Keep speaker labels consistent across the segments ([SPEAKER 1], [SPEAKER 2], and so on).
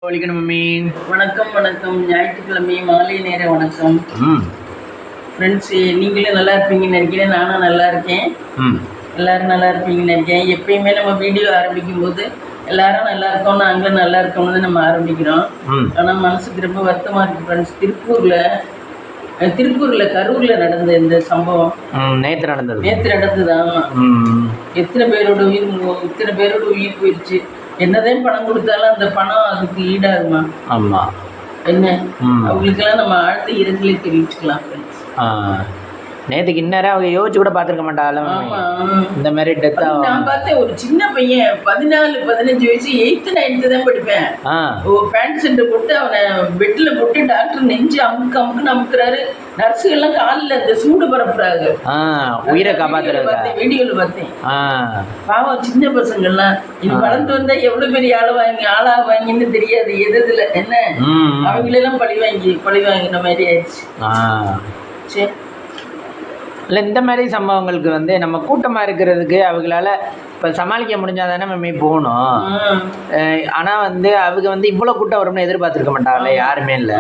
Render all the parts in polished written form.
[SPEAKER 1] Mummy.
[SPEAKER 2] வணக்கம் வணக்கம். ஞாயிற்றுக்கிழமை மாலை நேர வணக்கம் ஃப்ரெண்ட்ஸ். நீங்களும் நல்லா இருப்பீங்கன்னு நினைக்கிறேன். நானும் நல்லா இருக்கேன். எல்லோரும் நல்லா இருப்பீங்கன்னு நினைக்கிறேன். எப்பயுமே நம்ம வீடியோ ஆரம்பிக்கும் போது எல்லாரும் நல்லா இருக்கோம், நாங்களும் நல்லா இருக்கோம்னு நம்ம ஆரம்பிக்கிறோம். ஆனால் மனசுக்கு ரொம்ப வருத்தமாக இருக்குது ஃப்ரெண்ட்ஸ். திருப்பூரில் கரூரில் நடந்த இந்த சம்பவம்
[SPEAKER 1] நேற்று நடந்தது.
[SPEAKER 2] ஆமாம். எத்தனை பேரோட உயிர் போயிடுச்சு. என்னதான் பணம் கொடுத்தாலும் அந்த பணம் அதுக்கு ஈடாகுமா?
[SPEAKER 1] ஆமாம்.
[SPEAKER 2] என்ன அவங்களுக்கெல்லாம் நம்ம ஆழ்ந்த இரங்கலை தெரிவிச்சுக்கலாம்.
[SPEAKER 1] நேற்றுக்கு இந்நேரம் அவங்க யோசிச்சு கூட பார்த்துருக்க மாட்டாலும் இந்த மாதிரி டெத்தா.
[SPEAKER 2] நான் பார்த்தேன், ஒரு சின்ன பையன் 14-15 வயசு 8th 9th தான் படிப்பேன். பேண்ட் சென்டர் போட்டு அவனை பெட்டில் போட்டு டாக்டர் நெஞ்சு அமுக்குன்னு அமுக்குறாரு. நர்ஸுகள்லாம் காலில் இந்த சூடு பரப்புறாங்க.
[SPEAKER 1] உயிரை காப்பாத்துறாங்க.
[SPEAKER 2] வீடியோவில் பார்த்தேன். பாவம் சின்ன பசங்கள்லாம் இது வளர்ந்து வந்தா எவ்வளோ பெரிய ஆளாவாங்கன்னு தெரியாது. எதுல என்ன அவங்களெல்லாம் பழி வாங்கின மாதிரி ஆயிடுச்சு. சரி,
[SPEAKER 1] இல்லை இந்த மாதிரி சம்பவங்களுக்கு வந்து நம்ம கூட்டமாக இருக்கிறதுக்கு அவங்களால இப்போ சமாளிக்க முடிஞ்சால் தானே நம்ம போகணும். ஆனால் வந்து அவங்க வந்து இவ்வளோ கூட்டம் வரும்னு எதிர்பார்த்துருக்க மாட்டாங்கல்ல, யாருமே இல்லை.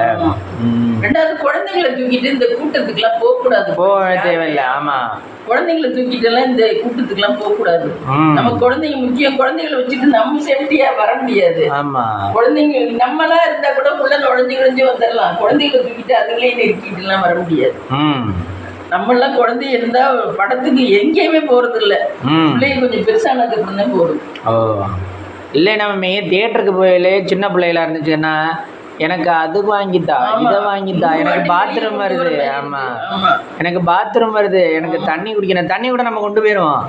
[SPEAKER 2] ரெண்டாவது குழந்தைங்களை தூக்கிட்டு இந்த கூட்டத்துக்குலாம் போகக்கூடாது.
[SPEAKER 1] போக தேவையில்லை. ஆமாம்,
[SPEAKER 2] குழந்தைங்களை தூக்கிட்டுலாம் இந்த கூட்டத்துக்குலாம் போகக்கூடாது. நம்ம குழந்தைங்க முக்கியம். குழந்தைகளை வச்சுட்டு நம்ம சேஃப்டியாக வர முடியாது.
[SPEAKER 1] ஆமாம்,
[SPEAKER 2] குழந்தைங்க நம்மளா இருந்தால் கூட உள்ள நுழைஞ்சு வந்துடலாம். குழந்தைகளை தூக்கிட்டு அதுங்களே நெருக்கிட்டுலாம் வர முடியாது. நம்மளாம் குழந்தை இருந்தா படத்துக்கு எங்கேயுமே போறது இல்லை. பிள்ளைங்க கொஞ்சம் பெருசானதுக்கு அப்புறம் தான் போறது.
[SPEAKER 1] இல்லை, நம்ம தியேட்டருக்கு போயிலே சின்ன பிள்ளைகளா இருந்துச்சுன்னா எனக்கு அது வாங்கித்தா, இதை வாங்கித்தா, எனக்கு பாத்ரூம் வருது. ஆமாம், எனக்கு பாத்ரூம் வருது, எனக்கு தண்ணி குடிக்கணும். தண்ணி கூட நம்ம கொண்டு போயிடுவோம்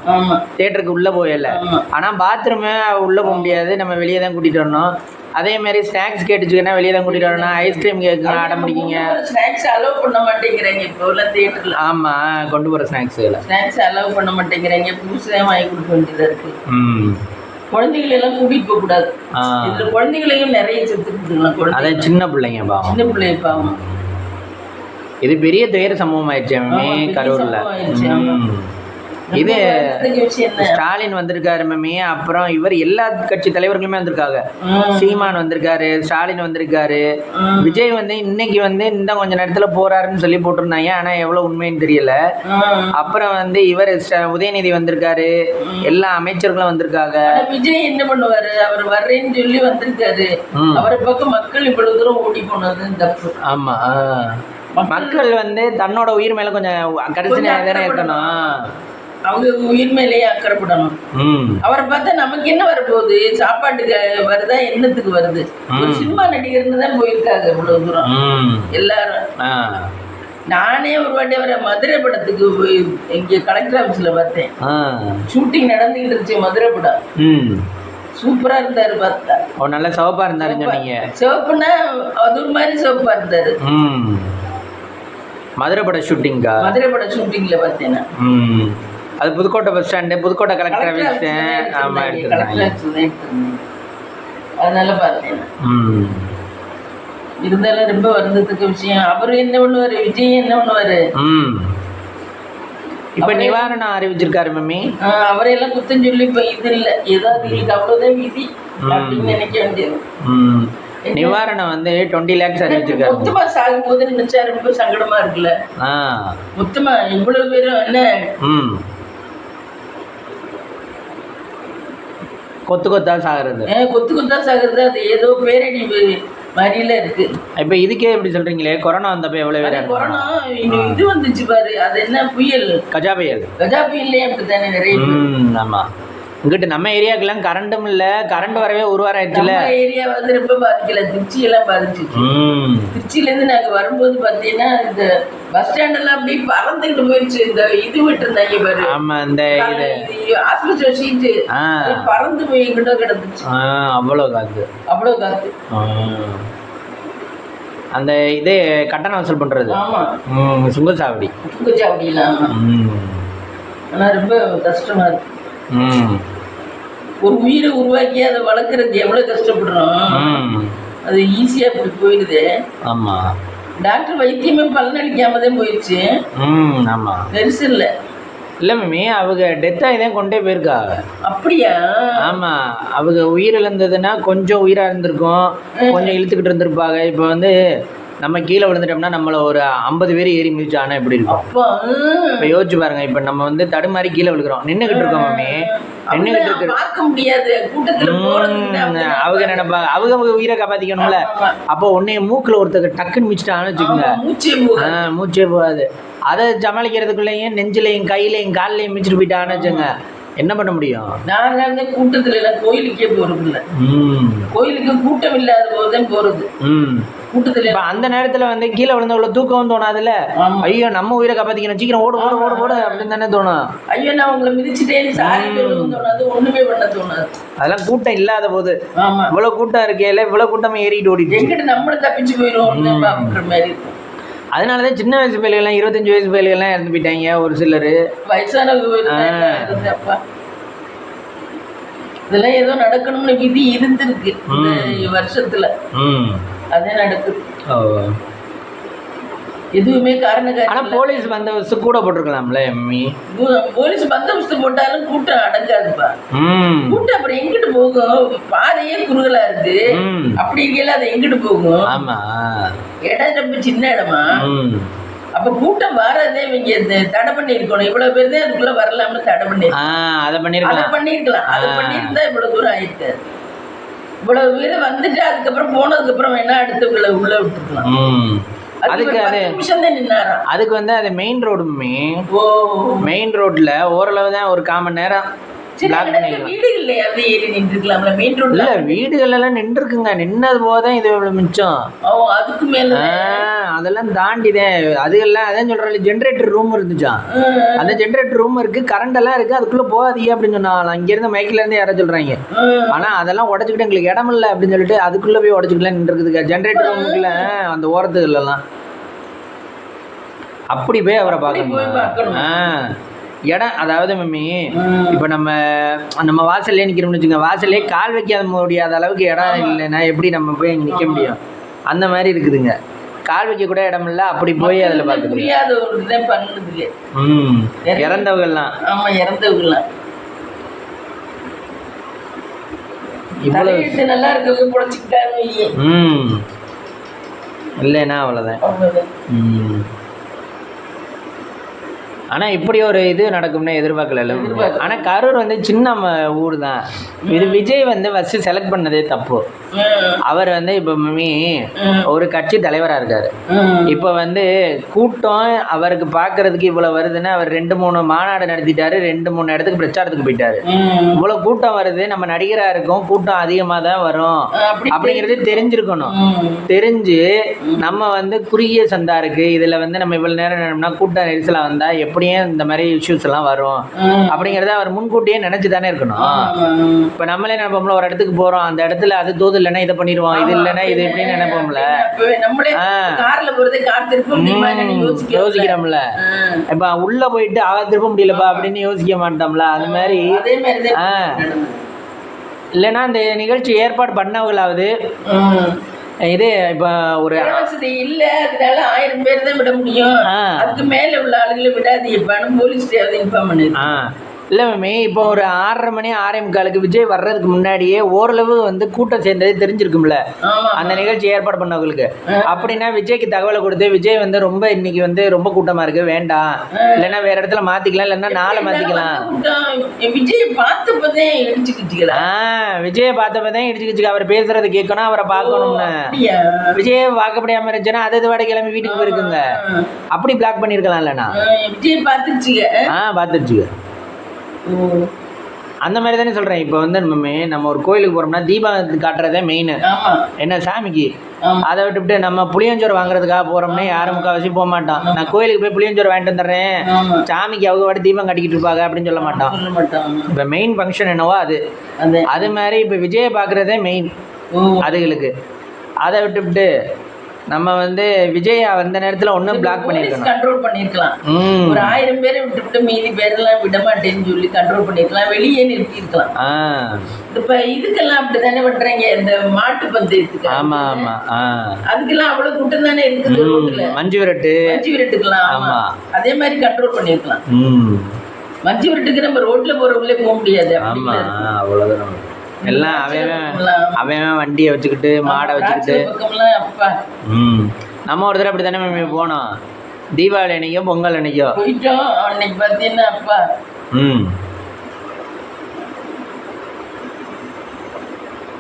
[SPEAKER 1] தியேட்டருக்கு உள்ளே போயில. ஆனால் பாத்ரூமே உள்ளே போக முடியாது, நம்ம வெளியே தான் கூட்டிகிட்டு வரணும். அதே மாதிரி ஸ்நாக்ஸ் கேட்டுச்சுன்னா வெளியே தான் கூட்டிகிட்டு வரணும். ஐஸ்கிரீம் கேட்குங்க, அடம் பிடிக்கிங்க.
[SPEAKER 2] ஸ்நாக்ஸ் அலோவ் பண்ண மாட்டேங்கிறாங்க இப்போ உள்ள தியேட்டரில்.
[SPEAKER 1] ஆமாம், கொண்டு போகிற ஸ்நாக்ஸ்
[SPEAKER 2] அலோவ் பண்ண மாட்டேங்கிறாங்க. புதுசாக வாங்கி கொடுக்க வேண்டியதாக இருக்குது. குழந்தைகளெல்லாம் கூட்டிகிட்டு போகக்கூடாது. இதில் குழந்தைகளையும் நிறைய செத்துக்கிட்டுலாம்.
[SPEAKER 1] அதான் சின்ன பிள்ளைங்க பாவம்.
[SPEAKER 2] சின்ன பிள்ளைங்க பாவம்.
[SPEAKER 1] இது பெரிய துயர சம்பவம் ஆயிடுச்சு கரூரில். இது ஸ்டாலின் வந்திருக்காரு மம்மி. அப்புறம் இவர் எல்லா கட்சி தலைவர்களுமே வந்திருக்காங்க. சீமான் வந்திருக்காரு, ஸ்டாலின் வந்திருக்காரு, விஜய் வந்து இன்னைக்கு வந்து இந்த கொஞ்ச நேரத்துல போறாருன்னு சொல்லி போட்டிருந்தாங்க. ஆனா எவ்வளவு உண்மைன்னு தெரியல. அப்புறம் வந்து இவர் உதயநிதி வந்திருக்காரு, எல்லா அமைச்சர்களும் வந்திருக்காங்க.
[SPEAKER 2] விஜய் என்ன பண்ணுவாரு? அவர் வர்றேன்னு சொல்லி வந்திருக்காரு. அவரை பக்கம் மக்கள் இவ்வளவு தூரம் ஓடி போனது தப்பு.
[SPEAKER 1] ஆமா, மக்கள் வந்து தன்னோட உயிர் மேல கொஞ்சம் கடைசி தானே இருக்கணும்.
[SPEAKER 2] அவங்க உயிர் மேலேயே அக்கறைப்படணும். அவரை பார்த்தா நமக்கு என்ன வரப்போகுது? சாப்பாட்டுக்கு வருதா, என்னத்துக்கு வருது? ஒரு சினிமா நடிகர்னு தான் போயிருக்காங்க இவ்வளவு தூரம் எல்லாரும். நானே ஒரு வாட்டி அவரை மதுரை படத்துக்கு போய் இங்கே கலெக்டர் ஆஃபீஸில் பார்த்தேன். ஷூட்டிங் நடந்துகிட்டு இருந்துச்சு மதுரை படம். சூப்பரா இருந்தாரு. பார்த்தா
[SPEAKER 1] நல்ல சிவப்பா இருந்தாரு. சொன்னீங்க
[SPEAKER 2] சிவப்புனா அது ஒரு மாதிரி சிவப்பா இருந்தாரு.
[SPEAKER 1] மதுரை பட
[SPEAKER 2] ஷூட்டிங்ல பார்த்தேன்.
[SPEAKER 1] அது Pudukkottai bus stand, Pudukkottai collector office. ஆமா,
[SPEAKER 2] அதனால பார்த்தேன். இருந்தாலும் ரொம்ப வருந்தத்துக்கு விஷயம். அவரு என்ன பண்ணுவாரு, விஜய் என்ன பண்ணுவாரு?
[SPEAKER 1] இப்ப நிவாரணம் அறிவிச்சிருக்காரு மம்மி.
[SPEAKER 2] அவரையெல்லாம் குத்தம் சொல்லி இப்ப இது இல்லை, ஏதாவது இதுக்கு அவ்வளவுதான் விதி அப்படின்னு நினைக்க வேண்டியது.
[SPEAKER 1] நிவாரணம் வந்து 20 lakhs அறிவிச்சிருக்காரு.
[SPEAKER 2] மொத்தமா சாகும் போது நினைச்சா ரொம்ப சங்கடமா இருக்குல்ல. மொத்தமா இவ்வளவு பேரும் என்ன
[SPEAKER 1] கொத்தா சாகுறது.
[SPEAKER 2] அது ஏதோ பேரடி மாதிரில இருக்கு.
[SPEAKER 1] இப்ப இதுக்கே எப்படி சொல்றீங்களே, கொரோனா வந்தப்ப எவ்வளவு பேர்?
[SPEAKER 2] கொரோனா இது வந்துச்சு பாரு, அது என்ன புயல், கஜா புயல்லே அப்படித்தானே நிறைய.
[SPEAKER 1] ஆமா, இங்கிட்ட நம்ம ஏரியாக்கெல்லாம் கரண்டும் இல்லை. கரண்ட் வரவே ஒரு வாரம் ஆயிடுச்சுல.
[SPEAKER 2] ஏரியா வந்து ரொம்ப பாதிக்கல, திருச்சியெல்லாம் பாதிச்சிச்சு. திருச்சியிலேருந்து நாங்கள் வரும்போது பார்த்தீங்கன்னா இந்த பஸ் ஸ்டாண்டெல்லாம் அப்படியே பறந்துக்கிட்டு போயிடுச்சு. இந்த இது விட்டு இருந்தாங்க பாரு.
[SPEAKER 1] ஆமா, இந்த
[SPEAKER 2] ஹாஸ்பிட்டல் சீட்டு பறந்து போய் எங்கிட்ட கிடந்துச்சு.
[SPEAKER 1] அவ்வளோ காத்து. அந்த இது கட்டணம் வசூல் பண்றது.
[SPEAKER 2] ஆமா,
[SPEAKER 1] சுங்கச்சாவடிலாம்.
[SPEAKER 2] ஆனால் ரொம்ப கஷ்டமா இருக்கு. ஒரு உயிரை உருவாக்கி அதை வளர்க்குறதுக்கு எவ்வளவு கஷ்டப்படுறோம். அது ஈஸியா இப்படி போயிடுது.
[SPEAKER 1] ஆமா,
[SPEAKER 2] டாக்டர் வைத்தியமே பலனளிக்காம தான் போயிடுச்சு.
[SPEAKER 1] ஆமா,
[SPEAKER 2] பெருசு இல்லை.
[SPEAKER 1] இல்லை மேமி அவங்க டெத்தாக தான் கொண்டே போயிருக்கா.
[SPEAKER 2] அப்படியா?
[SPEAKER 1] ஆமாம், அவங்க உயிர் இழந்ததுன்னா கொஞ்சம் உயிராக இருந்திருக்கும், கொஞ்சம் இழுத்துக்கிட்டு இருந்திருப்பாங்க. இப்போ வந்து நம்ம கீழே விழுந்துட்டோம்னா நம்மளை ஒரு 50 பேர் ஏறி மிதிச்சு ஆனால் எப்படி இருக்கும்? இப்போ யோசிச்சு பாருங்க. இப்போ நம்ம வந்து தடுமாறி கீழே விழுக்கிறோம், நின்றுக்கிட்டு இருக்கோம் மேமி, நின்றுக்கிட்டு இருக்கு.
[SPEAKER 2] பார்க்க முடியாது கூட்டத்துல
[SPEAKER 1] அவங்க நினைப்பாங்க அவங்க உயிரை காப்பாற்றிக்கணும்ல. அப்போ உன்னைய மூக்கில் ஒருத்தர் டக்குன்னு மிச்சிட்டான்னு வச்சுக்கோங்க, மூச்சே போகாது. அதை சமாளிக்கிறதுக்குள்ளேயும் நெஞ்சிலையும் கையிலையும் காலிலையும் மிச்சிட்டு போயிட்டான்னு வச்சுங்க, என்ன பண்ண முடியும்?
[SPEAKER 2] நாங்க கூட்டத்துல எல்லாம் கோயிலுக்கே போறது இல்லை. கோயிலுக்கு கூட்டம் இல்லாத போதுதான் போறது. கூட்டத்துல
[SPEAKER 1] அந்த நேரத்துல வந்து கீழே விழுந்தவள தூக்கம் தோணாதுல்ல. ஐயோ நம்ம உயிரை காப்பாத்திக்கணும், சீக்கிரம் ஓடு ஓடு ஓடு ஓடு அப்படின்னு தானே தோணும்.
[SPEAKER 2] ஐயோ நான் உங்களை மிதிச்சுட்டேன் சாரி தோணாது, ஒண்ணுமே பண்ண தோணாது.
[SPEAKER 1] அதெல்லாம் கூட்டம் இல்லாத போது. இவ்வளவு கூட்டம் இருக்கேல, இவ்வளவு கூட்டமே ஏறிட்டு ஓடிட்டு
[SPEAKER 2] எங்கிட்ட நம்மளும் தப்பிச்சு போயிடும் மாதிரி இருக்கும்.
[SPEAKER 1] அதனாலதான் சின்ன வயசு பிள்ளைகள்லாம் 25 வயசு பிள்ளைகள்லாம் இறந்து போயிட்டாங்க ஒரு சிலர்.
[SPEAKER 2] வயசானவங்க இதெல்லாம் ஏதோ நடக்கணும்னு விதி இருந்திருக்கு இந்த வருஷத்துல, அதே நடக்குது. எதுவுமே காரணம்.
[SPEAKER 1] ஆனா போலீஸ் பந்தோபஸ்து கூட போட்டிருக்கலாம்ல எம்மி.
[SPEAKER 2] போலீஸ் பந்தோபஸ்து போட்டாலும் கூட்டம் அடங்காதுப்பா. கூட்டம் அப்புறம் எங்கிட்டு போகும்? பாதையே குறுகலா இருக்கு, அப்படி இருக்கல அது எங்கிட்டு போகும்?
[SPEAKER 1] ஆமா,
[SPEAKER 2] இடம் ரொம்ப சின்ன இடமா. அப்ப கூட்டம் வரதே இவங்க தடை பண்ணி இருக்கணும். இவ்வளவு பேர் தான் அதுக்குள்ள வரலாம்னு தடை பண்ணி
[SPEAKER 1] அதை பண்ணிருக்கலாம்.
[SPEAKER 2] அது பண்ணிருந்தா இவ்வளவு தூரம் ஆயிருக்கு. இவ்வளவு பேர் வந்துட்டு அதுக்கப்புறம் போனதுக்கு அப்புறம் வேணா அடுத்தவங்களை உள்ள விட்டுருக்கலாம்.
[SPEAKER 1] அதுக்கு வந்து அது மெயின் ரோடு, மெயின் ரோட்ல ஓரளவு தான் ஒரு 1/4 மணி நேரம் வீடுகள் எல்லாம் நின்று இருக்குங்க. நின்னது போதான் இது மிச்சம்.
[SPEAKER 2] அதுக்கு மேல
[SPEAKER 1] அதெல்லாம் தாண்டிதான் அதுக்கெல்லாம் அதான் சொல்றேன். ஜென்ரேட்டர் ரூம் இருந்துச்சான், அந்த ஜென்ரேட்டர் ரூம் இருக்கு, கரண்ட் எல்லாம் இருக்கு, அதுக்குள்ள போகாதீங்க அப்படின்னு சொன்னாங்க. அங்க இருந்து மைக்ல இருந்து யாரும் சொல்றாங்க. ஆனா அதெல்லாம் உடச்சுக்கிட்டு எங்களுக்கு இடம் இல்லை அப்படின்னு சொல்லிட்டு அதுக்குள்ள போய் உடச்சுக்கலாம் நின்று இருக்குதுங்க ஜென்ரேட்டர் ரூமுக்குள்ள. அந்த ஓரத்துக்குள்ள எல்லாம் அப்படி போய் அவரை பார்க்கணும். இடம் அதாவது மம்மி, இப்போ நம்ம வாசல்லே நிற்கிறோம்னு வச்சுங்க, வாசல்லே கால் வைக்க முடியாத அளவுக்கு இடம் இல்லைன்னா எப்படி நம்ம போய் அங்கே நிற்க முடியும்? அந்த மாதிரி இருக்குதுங்க, கால் வைக்க கூட இடம் இல்லை. அப்படி போய் அதில் பார்க்க
[SPEAKER 2] முடியாது.
[SPEAKER 1] இறந்தவங்கலாம்
[SPEAKER 2] இறந்தவங்கலாம் இவ்வளவு நல்லா இருக்கு பொழைச்சிக்கிட்டாங்க.
[SPEAKER 1] இல்லைன்னா அவ்வளோதான். ஆனால் இப்படி ஒரு இது நடக்கும்னு எதிர்பார்க்கல. ஆனால் கரூர் வந்து சின்ன ஊர் தான். இது விஜய் வந்து ஃபஸ்ட்டு செலக்ட் பண்ணதே தப்பு. அவர் வந்து இப்போ மம்மி ஒரு கட்சி தலைவராக இருக்கார். இப்போ வந்து கூட்டம் அவருக்கு பார்க்கறதுக்கு இவ்வளோ வருதுன்னு அவர் 2-3 மாநாடு நடத்திட்டாரு, 2-3 இடத்துக்கு பிரச்சாரத்துக்கு போயிட்டாரு. இவ்வளோ கூட்டம் வருது, நம்ம நடிகராக இருக்கோம், கூட்டம் அதிகமாக தான் வரும் அப்படிங்கிறது தெரிஞ்சிருக்கணும். தெரிஞ்சு நம்ம வந்து குறுகிய சந்தா இருக்குது, இதில் வந்து நம்ம இவ்வளோ நேரம் நினைச்சோம்னா கூட்டம் நெரிசலாக வந்தால் எப்படியும் இந்த மாதிரி இஷ்யூஸ் எல்லாம் வரும் அப்படிங்கிறத அவர் முன்கூட்டியே நினைச்சு தானே இருக்கணும். இப்போ நம்மளே நினைப்போம்ல, ஒரு இடத்துக்கு போகிறோம், அந்த இடத்துல அது தோது இல்லைன்னா இதை பண்ணிடுவோம், இது இல்லைன்னா இது எப்படின்னு நினைப்போம்ல. யோசிக்கிறோம்ல. இப்போ உள்ள போயிட்டு திருப்ப முடியலப்பா அப்படின்னு யோசிக்க மாட்டோம்ல. அது மாதிரி இல்லைன்னா இந்த நிகழ்ச்சி ஏற்பாடு பண்ணவங்களாவது இது இப்போ ஒரு
[SPEAKER 2] வசதி இல்ல, அதனால 1000 பேர் தான் விட முடியும், அதுக்கு மேல உள்ள ஆளுகளை விடாதீங்கப்பான்னு போலீஸ் இன்ஃபார்ம் பண்ணி.
[SPEAKER 1] இல்லை மேமி, இப்போ ஒரு 6:30 மணி 6:45 விஜய் வர்றதுக்கு முன்னாடியே ஓரளவு வந்து கூட்டம் சேர்ந்தது தெரிஞ்சிருக்கும்ல அந்த நிகழ்ச்சி ஏற்பாடு பண்ணவங்களுக்கு. அப்படின்னா விஜய்க்கு தகவலை கொடுத்து விஜய் வந்து ரொம்ப இன்னைக்கு வந்து ரொம்ப கூட்டமா இருக்கு, வேண்டாம், இல்லைன்னா வேற இடத்துல மாத்திக்கலாம், இல்லைன்னா நாளை மாத்திக்கலாம்.
[SPEAKER 2] விஜய் பார்த்தப்பதான்
[SPEAKER 1] இடிச்சுக்கிச்சு அவர் பேசுறது கேட்கணும், அவரை பார்க்கணும்னு. விஜய் வாக்கப்படியாம இருந்துச்சுன்னா அது வாடகை கிளம்பி வீட்டுக்கு போயிருக்குங்க. அப்படி பிளாக் பண்ணிருக்கலாம். இல்லைன்னா
[SPEAKER 2] விஜய்
[SPEAKER 1] பார்த்துச்சுங்க. அந்த மாதிரி தானே சொல்கிறேன். இப்போ வந்து நம்ம ஒரு கோயிலுக்கு போகிறோம்னா தீபம் காட்டுறதே மெயின். என்ன சாமிக்கு அதை விட்டுவிட்டு நம்ம புளியஞ்சோறு வாங்குறதுக்காக போகிறோம்னா யாரும் முக்கால்வாசி போக மாட்டோம். நான் கோயிலுக்கு போய் புளியஞ்சோறு வாங்கிட்டு வந்துடுறேன், சாமிக்கு அவங்க வாட்டி தீபம் கட்டிக்கிட்டு இருப்பாங்க அப்படின்னு சொல்ல மாட்டோம். இப்போ மெயின் ஃபங்க்ஷன் என்னவோ அது மாதிரி இப்போ விஜயை பார்க்குறதே மெயின் அதுகளுக்கு. அதை விட்டுவிட்டு நம்ம வந்து விஜய் அந்த நேரத்தில் ஒன்றும் பிளாக் பண்ணிருக்கணும்,
[SPEAKER 2] கண்ட்ரோல் பண்ணிருக்கலாம். ஒரு 1000 பேரை விட்டுவிட்டு மீதி பேரெல்லாம் விட மாட்டேன்னு சொல்லி கண்ட்ரோல் பண்ணிருக்கலாம், வெளியே நிறுத்திருக்கலாம். இப்ப இதுக்கெல்லாம் அப்படித்தானே பண்றாங்க, இந்த மாட்டு பந்தயத்துக்கு.
[SPEAKER 1] ஆமா ஆமா,
[SPEAKER 2] அதுக்கெல்லாம் அவ்வளவு கூட்டம் தானே இருக்குது.
[SPEAKER 1] மஞ்சு விரட்டுக்கெல்லாம்
[SPEAKER 2] அதே மாதிரி கண்ட்ரோல் பண்ணிருக்கலாம். மஞ்சு விட்டுக்கு நம்ம ரோட்ல போறவங்களே போக முடியாது.
[SPEAKER 1] ஆமா அவ்வளவுதான். எல்லாம் அவன் வண்டியை வச்சுக்கிட்டு மாடை வச்சுக்கிட்டு.
[SPEAKER 2] அப்பா
[SPEAKER 1] நம்ம ஒரு தடவை அப்படி தானே மேம் போனோம், தீபாவளி அன்னைக்கோ பொங்கல் அன்னைக்கோ
[SPEAKER 2] போயிட்டோம். அன்னைக்கு பார்த்தீங்கன்னா அப்பா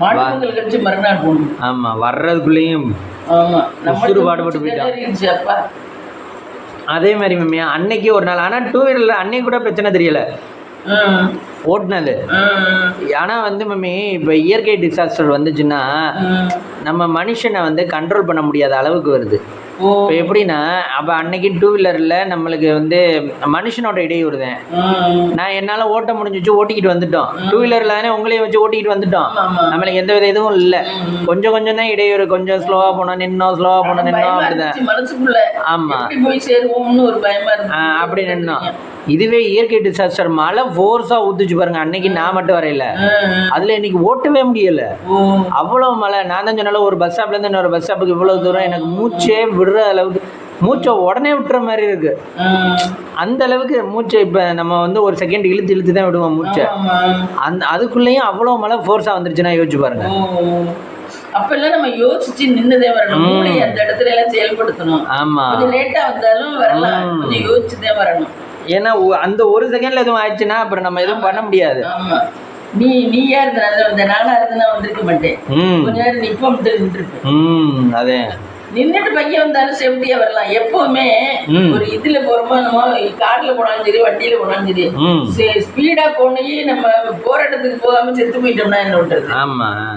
[SPEAKER 2] மாட்டு பொங்கல் கழிச்சு மறுநாள் போகணும்.
[SPEAKER 1] ஆமா வர்றதுக்குள்ளேயும் பாடுபட்டு போயிட்டோம்.
[SPEAKER 2] அப்பா
[SPEAKER 1] அதே மாதிரி மேம் அன்னைக்கு ஒரு நாள், ஆனால் டூ வீலரில் அன்னைக்கு கூட பிரச்சனை தெரியல ஓட்டுனது. ஆனால் வந்து மம்மி இப்போ இயற்கை டிசாஸ்டர் வந்துச்சுன்னா நம்ம மனுஷனை வந்து கண்ட்ரோல் பண்ண முடியாத அளவுக்கு வருது. இப்போ எப்படின்னா, அப்போ அன்னைக்கு டூ வீலரில் நம்மளுக்கு வந்து மனுஷனோட இடையூறு தான். நான் என்னால் ஓட்ட முடிஞ்சிச்சு, ஓட்டிக்கிட்டு வந்துட்டோம். டூ வீலரில் தானே உங்களையும் வச்சு ஓட்டிக்கிட்டு வந்துட்டோம். நம்மளுக்கு எந்த வித இதுவும் இல்லை. கொஞ்சம் கொஞ்சம் தான் இடையூறு. கொஞ்சம் ஸ்லோவாக போனோம் நின்னோம், ஸ்லோவாக போனோம் நின்னோம், அப்படிதான். ஆமாம் அப்படி நின்னோம். இதுவே இயற்கை டிசாஸ்டர் மழை ஃபோர்ஸாக ஊத்துச்சு பாருங்க, அன்னைக்கு நான் மட்டும் வரையில, அதில் இன்னைக்கு ஓட்டவே முடியல, அவ்வளோ மழை. நான் தான் சொன்னால ஒரு பஸ் ஸ்டாப்லேருந்து இன்னொரு பஸ் ஸ்டாப்புக்கு இவ்வளோ தூரம் எனக்கு மூச்சே விடுற அளவுக்கு, மூச்சை உடனே விட்டுற மாதிரி இருக்கு. அந்த அளவுக்கு மூச்சை இப்போ நம்ம வந்து ஒரு செகண்ட் இழுத்து இழுத்து தான் விடுவோம் மூச்சை. அதுக்குள்ளேயும் அவ்வளோ மழை ஃபோர்ஸாக வந்துருச்சுன்னா யோசிச்சு பாருங்க.
[SPEAKER 2] அப்பெல்லாம் நம்ம யோசிச்சு நின்னுதே வரணும், மூளையை அந்த இடத்துல எல்லாம் செயல்படுத்தணும். ஆமா கொஞ்சம் லேட்டா வந்தாலும் வரலாம், கொஞ்சம் யோசிச்சுதே வரணும்.
[SPEAKER 1] ஏன்னா அந்த ஒரு செகண்ட்ல எதுவும் ஆயிடுச்சுன்னா அப்புறம் நம்ம எதுவும் பண்ண முடியாது.
[SPEAKER 2] ஆமா நீயா இருந்த நானா இருந்தா வந்திருக்க மாட்டேன், கொஞ்ச நேரம் நிப்பம் நின்றுருப்பேன்.
[SPEAKER 1] அதே
[SPEAKER 2] நின்றுட்டு பையன் வந்தாலும் சேஃப்டியா வரலாம். எப்பவுமே ஒரு இதுல போறோமோ, நம்ம கார்ல போனாலும் சரி வண்டியில போனாலும் சரி, ஸ்பீடா போனே நம்ம போற இடத்துக்கு போகாம செத்து போயிட்டோம்னா என்ன பண்றது?